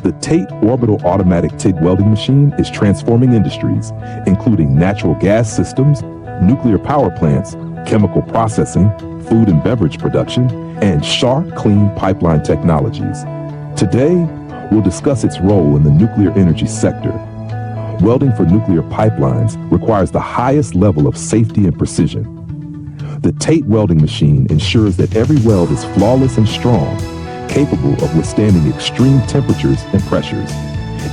The TATE Orbital Automatic TIG Welding Machine is transforming industries, including natural gas systems, nuclear power plants, chemical processing, food and beverage production, and clean pipeline technologies. Today, we'll discuss its role in the nuclear energy sector. Welding for nuclear pipelines requires the highest level of safety and precision. The TATE welding machine ensures that every weld is flawless and strong, capable of withstanding extreme temperatures and pressures.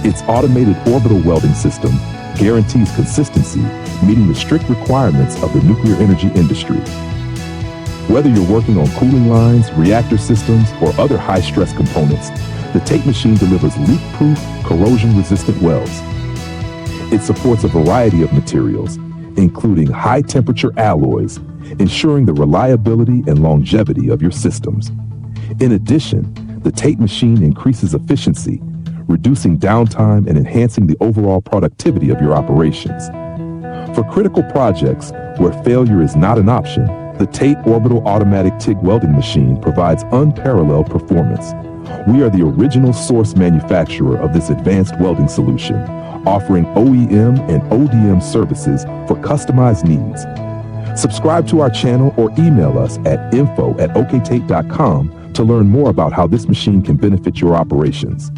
Its automated orbital welding system guarantees consistency, meeting the strict requirements of the nuclear energy industry. Whether you're working on cooling lines, reactor systems, or other high-stress components, the TATE machine delivers leak-proof, corrosion-resistant welds. It supports a variety of materials, including high-temperature alloys, ensuring the reliability and longevity of your systems. In addition, the TATE machine increases efficiency, reducing downtime and enhancing the overall productivity of your operations. For critical projects where failure is not an option, the TATE Orbital Automatic TIG Welding Machine provides unparalleled performance. We are the original source manufacturer of this advanced welding solution, offering OEM and ODM services for customized needs. Subscribe to our channel or email us at info@oktate.com to learn more about how this machine can benefit your operations.